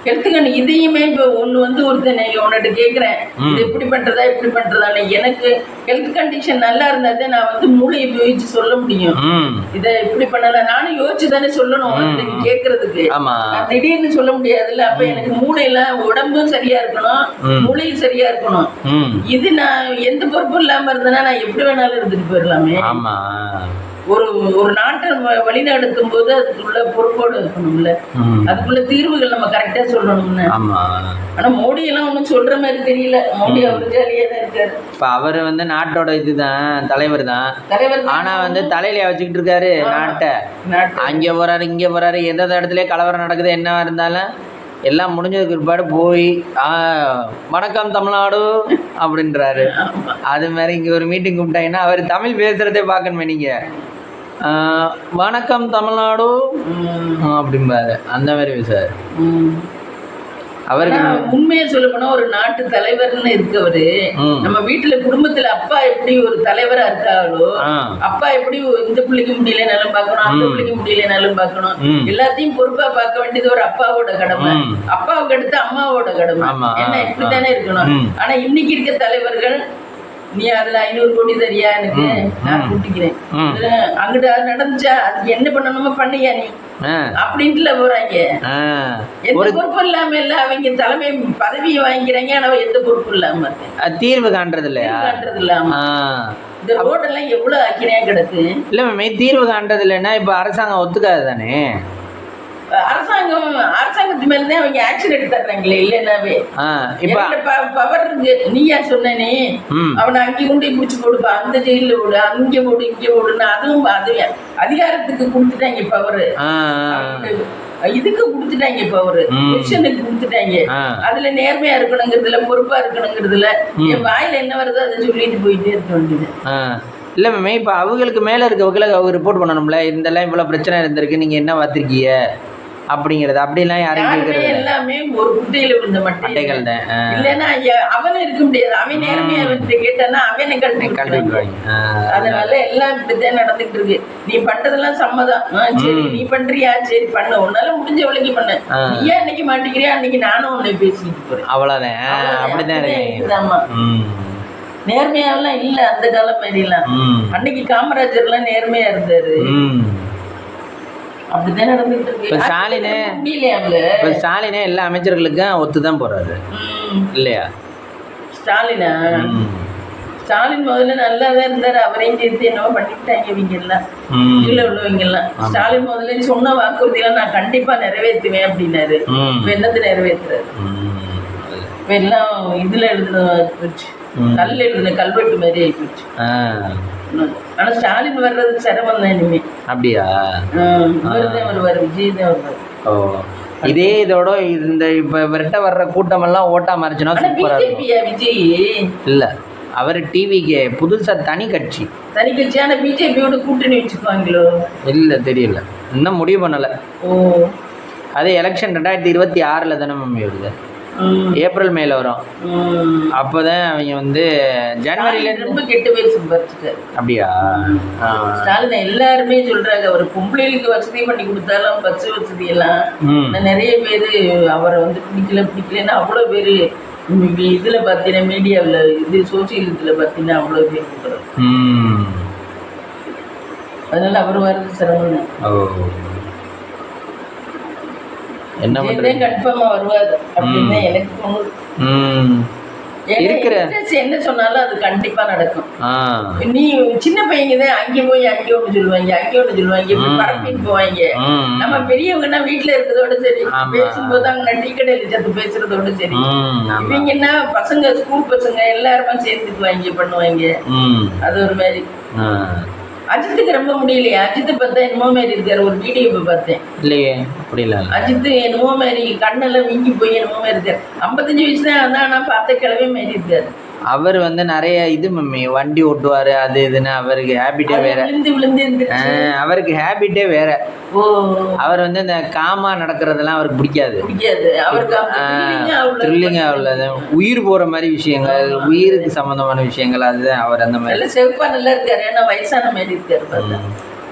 [SPEAKER 2] ஹெல்த்துக்கு இதையுமே இப்போ ஒன்று வந்து ஒருத்தனை உன்னிட்ட கேட்குறேன், இது எப்படி பண்ணுறதா இப்படி பண்ணுறதான்னு. எனக்கு ஹெல்த் கண்டிஷன் நல்லா இருந்தாதே நான் வந்து மூளையை யோசிச்சு சொல்ல முடியும். இதை இப்படி பண்ணலாம் நானும் யோசிச்சு தானே சொல்லணும் கேட்கறதுக்கு. திடீர்னு சொல்ல முடியாதுல்ல. அப்போ எனக்கு மூளையெல்லாம் உடம்பும் சரியா இருக்கணும், மூளையும் சரியா இருக்கணும். இது நான் எந்த பொறுப்பும் இல்லாமல் இருந்தேன்னா நான் எப்படி வேணாலும் இருந்துட்டு போயிடலாமே. ஒரு நாட்டை வழிநடத்தும் போது அதுக்குள்ள பொறுப்போடு இருக்கணும்ல, அதுக்குள்ள தீர்வுகள் நம்ம கரெக்டா சொல்லணும்னு. ஆனா மோடி எல்லாம் ஒன்றும் சொல்ற மாதிரி தெரியல. மோடி அவரு ஜாலியா தான் இருக்காரு.
[SPEAKER 1] இப்ப அவரு வந்து நாட்டோட இதுதான் தலைவர் தான். ஆனா வந்து தலையில வச்சுக்கிட்டு இருக்காரு நாட்டை. அங்க போறாரு இங்க போறாரு, எந்த இடத்துல கலவரம் நடக்குது என்னவா இருந்தாலும் எல்லாம் முடிஞ்சதுக்கு பிற்பாடு போய் வணக்கம் தமிழ்நாடு அப்படின்றாரு. அது மாதிரி இங்கே ஒரு மீட்டிங் கூப்பிட்டாங்கன்னா அவர் தமிழ் பேசுகிறதே பார்க்கணுமே நீங்கள். வணக்கம் தமிழ்நாடு அப்படிம்பாரு, அந்த மாதிரி பேசுவார். அவருக்கு
[SPEAKER 2] உண்மையை சொல்ல போனா ஒரு நாட்டு தலைவர்னு இருக்கவரு நம்ம வீட்டுல குடும்பத்துல அப்பா எப்படி ஒரு தலைவரா இருக்காங்களோ, அப்பா எப்படி இந்த பிள்ளைக்கு முடியலனாலும் பார்க்கணும், அந்த பிள்ளைக்கு முடியலனாலும் பார்க்கணும், எல்லாத்தையும் பொறுப்பா பார்க்க வேண்டியது ஒரு அப்பாவோட கடமை. அப்பாவுக்கு அடுத்து அம்மாவோட கடமை. என்ன இப்படித்தானே இருக்கணும். ஆனா இன்னைக்கு இருக்க தலைவர்கள், நீ அதுல 500 கோடி தரியா எனக்கு, நான் கூட்டிக்கிறேன், அங்கிட்ட அது நடந்துச்சா அதுக்கு என்ன பண்ணணுமோ பண்ணியா நீ அப்படின்ட்டுல போறாங்க. எந்த பொறுப்பு இல்லாம இல்ல, அவங்க தலைமை பதவியை வாங்கிக்கிறாங்க. ஆனா எந்த பொறுப்பு இல்லாம
[SPEAKER 1] தீர்வு காண்றது இல்லையா?
[SPEAKER 2] இந்த ரோடெல்லாம் எவ்வளவு ஆக்கினே கிடக்கு.
[SPEAKER 1] இல்ல மேம், தீர்வு காண்றது இல்லைன்னா இப்ப அரசாங்கம் ஒத்துக்காது தானே.
[SPEAKER 2] அரசாங்கத்து மேலதான் அவங்க ஆக்ஷன் எடுத்துறாங்களே. இல்லைன்னாவே பவர் இருக்கு. நீயா சொன்னே அவனை அங்கே கொண்டு பிடிச்சி போடுப்பா, அந்த ஜெயில போடு, அங்கே போடு, இங்கே போடுன்னு. அதுவும் அதிகாரத்துக்கு கொடுத்துட்டாங்க பவரு, இதுக்கு கொடுத்துட்டாங்க பவரு, மிஷனுக்கு கொடுத்துட்டாங்க. அதுல நேர்மையா இருக்கணுங்கிறதுல, பொறுப்பா இருக்கணுங்கிறதுல என் வாயில என்ன வருதோ அதை சொல்லிட்டு போயிட்டே இருக்க வேண்டியது.
[SPEAKER 1] இல்லை மேம், இப்போ அவங்களுக்கு மேலே இருக்கவங்களுக்கு அவங்க ரிப்போர்ட் பண்ணணும்ல, இதெல்லாம் இவ்வளோ பிரச்சனை இருந்திருக்கு, நீங்கள் என்ன பார்த்துருக்கீங்க அப்படிங்கிறது. அப்படிலாம் யாரும் கேட்கறது
[SPEAKER 2] எல்லாமே ஒரு குட்டையில விழுந்த மட்டைகள் தான். இல்லைன்னா அவனும் இருக்க முடியாது. அவன் நேர்மையா வந்து கேட்டானா அவனை கல்வி. அதனால எல்லாம் இப்படித்தான் நடந்துட்டு இருக்கு. நீ பண்றதெல்லாம் சம்மதம், சரி நீ பண்றியா, சரி பண்ணு, உன்னால முடிஞ்ச வழிக்கு பண்ணு. நீ ஏன் அன்னைக்கு மாட்டிக்கிறியா, அன்னைக்கு நானும் உன்னை பேசிக்கிட்டு போறேன்.
[SPEAKER 1] அவ்வளோதான். அப்படிதான்
[SPEAKER 2] இருக்குதாமா. நேர்மையாவெல்லாம் இல்ல அந்த காலம் மாதிரிலாம். அன்னைக்கு காமராஜர் எல்லாம் நேர்மையா இருந்தாரு. அப்படிதான் நடந்துட்டு இருக்கு.
[SPEAKER 1] இப்ப ஸ்டாலினே எல்லா அமைச்சர்களுக்கும் ஒத்துதான் போறாரு இல்லையா?
[SPEAKER 2] ஸ்டாலின் முதல்ல நல்லா தான் இருந்தாரு, அவரையும் சேர்த்து என்னவோ பண்ணிட்டாங்க இவங்க எல்லாம், கீழே உள்ளவங்க எல்லாம். ஸ்டாலின் முதல்ல சொன்ன வாக்குறுதியெல்லாம் நான் கண்டிப்பா நிறைவேற்றுவேன் அப்படின்னாரு. இப்ப என்னது நிறைவேற்றுறாரு? இப்ப எல்லாம் இதுல எழுதுன போச்சு, கல் எழுதுன கல்வெட்டு மாதிரி ஆகி போச்சு. ஆனா ஸ்டாலின் வர்றதுக்கு சிரமம் தான் இனிமே.
[SPEAKER 1] அப்படியா?
[SPEAKER 2] இவர்தான் வருவார், விஜய் தான் வருவார்.
[SPEAKER 1] ஓ, இதே இதோட இந்த இப்ப இவர்கிட்ட வர்ற கூட்டமெல்லாம் ஓட்டா மறைச்சுனா சூப்பரா இருக்கும்.
[SPEAKER 2] விஜய்
[SPEAKER 1] இல்ல, அவர் டிவிக்கு புதுசா தனி கட்சி.
[SPEAKER 2] ஆனா பிஜேபியோட கூட்டணி வச்சுக்குவாங்களோ
[SPEAKER 1] இல்ல, தெரியல, இன்னும் முடிவு பண்ணல.
[SPEAKER 2] ஓ,
[SPEAKER 1] அது எலெக்ஷன் 2026 தானே மம்மி வருது, ஏப்ரல் மேல வரும். அப்போதான் அவங்க வந்து ஜனவரியில
[SPEAKER 2] ரொம்ப கெட்ட பேர் சம்பாதிச்சிட்டாரு.
[SPEAKER 1] அப்படியா?
[SPEAKER 2] ஸ்டாலின் எல்லாருமே சொல்றாங்க, அவர் பொம்பளைகளுக்கு வசதி பண்ணி கொடுத்தாலும் பஸ் வசதி எல்லாம் நிறைய பேர் அவரை வந்து பிடிக்கலன்னு அவ்வளோ பேர் இதுல பார்த்தீங்கன்னா மீடியாவில் இது சோசியல் இதில் பார்த்தீங்கன்னா அவ்வளோ பேர் கொடுக்குறோம். அதனால அவர் வர்றது சிரமம்.
[SPEAKER 1] என்ன பண்றது,
[SPEAKER 2] கன்ஃபார்மா வருவார் அப்படின்னு எனக்கு தோணுது. என்ன சொன்னாலும் அது கண்டிப்பா நடக்கும். நீ சின்ன பையங்க தான் அங்கே போய் அங்கே ஒண்ணு சொல்லுவாங்க, அங்கே ஒண்ணு சொல்லுவாங்க, பரப்பிட்டு போவாங்க. நம்ம பெரியவங்கன்னா வீட்டுல இருக்கிறதோட சரி, பேசும்போது அங்க டீ கடையில சேர்த்து பேசுறதோட சரி. இவங்க என்ன பசங்க, ஸ்கூல் பசங்க எல்லாருமே சேர்ந்துக்குவாங்க, பண்ணுவாங்க. அது ஒரு மாதிரி. அஜித்துக்கு ரொம்ப முடியலையே. அஜித் பார்த்தா என்னமோ மாதிரி இருக்காரு, ஒரு வீடியோ பார்த்தேன்.
[SPEAKER 1] இல்லையே, அப்படி இல்லை.
[SPEAKER 2] அஜித் என்னமோ மாதிரி கண்ணெல்லாம் வீங்கி போய் என்னமோ மாதிரி இருக்காரு. 55 வயசு தான், அதான் ஆனால் பார்த்த கிழவே மாதிரி இருக்காரு.
[SPEAKER 1] அவர் வந்து நிறைய இது மம்மி வண்டி ஓட்டுவார், அது இதுன்னு அவருக்கு ஹேபிட்டே வேற. அவருக்கு ஹேபிட்டே வேற. அவர் வந்து இந்த காமா நடக்கிறதெல்லாம் அவருக்கு பிடிக்காது. த்ரில்லிங்கா உள்ளது, உயிர் போற மாதிரி விஷயங்கள், உயிருக்கு சம்பந்தமான விஷயங்கள், அதுதான் அவர் அந்த மாதிரி.
[SPEAKER 2] செவப்பா நல்லா இருக்காரு, ஏன்னா வயசான மாதிரி இருக்காரு.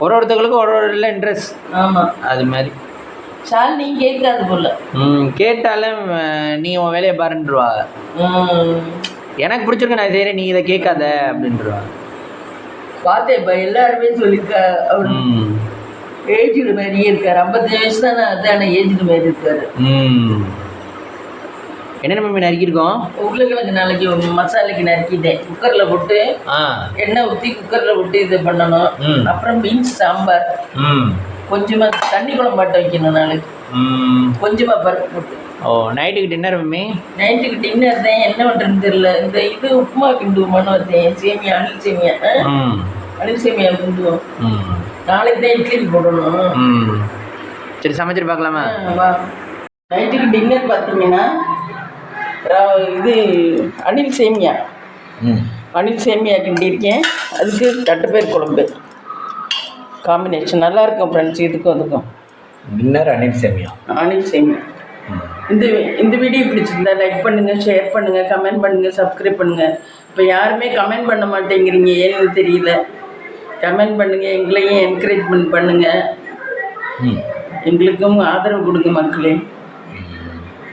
[SPEAKER 1] ஒருத்தவங்களுக்கும் ஒரு இன்ட்ரெஸ்ட்.
[SPEAKER 2] ஆமா,
[SPEAKER 1] அது மாதிரி.
[SPEAKER 2] நீ கேட்காது போல.
[SPEAKER 1] கேட்டாலும் நீ உன் வேலையை பாருன்றுவா. எனக்கு பிடிச்சிருக்கு, நான் செய்யறேன், நீ இதை கேட்காத அப்படின்றா.
[SPEAKER 2] பார்த்தேன் எல்லாருமே சொல்லியிருக்கா. அவரு ஏஜ்டு மாதிரியே இருக்காரு. 55 வயசு தானே, அதான ஏஜ்டு மாதிரி இருக்காரு.
[SPEAKER 1] என்னென்ன மம்மி நறுக்கிருக்கோம்?
[SPEAKER 2] உருளைக்கிழங்கு நாளைக்கு மசாலைக்கு நறுக்கிட்டேன். குக்கர்ல போட்டு எண்ணெய் ஊற்றி குக்கர்ல போட்டு இது பண்ணணும். அப்புறம் பீன்ஸ் சாம்பார், கொஞ்சமா தண்ணி குழம்பாட்ட வைக்கணும் நாளைக்கு, கொஞ்சமா பருப்பு போட்டு.
[SPEAKER 1] ஓ, நைட்டுக்கு டின்னர் மம்மி?
[SPEAKER 2] நைட்டுக்கு டின்னர் தான், என்ன பண்ணுறதுன்னு தெரியல. இந்த இது உப்புமா கிண்டுவோம்னு வந்தேன், சேமியா, அணில் சேமியா கிண்டுவோம். நாளைக்கு தான் இட்லி போடணும்.
[SPEAKER 1] சரி, சமைச்சிட்டு பார்க்கலாமா?
[SPEAKER 2] வா. நைட்டுக்கு டின்னர் பார்த்தீங்கன்னா இது அணில் சேமியா கிண்டியிருக்கேன். அதுக்கு தட்டுப்பயிர் குழம்பு காம்பினேஷன் நல்லா இருக்கும் ஃப்ரெண்ட்ஸ். இதுக்கும் அதுக்கும்
[SPEAKER 1] டின்னர் அணில் சேமியா.
[SPEAKER 2] இந்த வீடியோ பிடிச்சிருந்தா லைக் பண்ணுங்க, ஷேர் பண்ணுங்க, கமெண்ட் பண்ணுங்க, சப்ஸ்கிரைப் பண்ணுங்க. இப்போ யாருமே கமெண்ட் பண்ண மாட்டேங்கிறீங்க, ஏன்னு தெரியல. கமெண்ட் பண்ணுங்க, எங்களையும் என்கரேஜ்மெண்ட் பண்ணுங்க, எங்களுக்கும் ஆதரவு கொடுங்க மக்களே.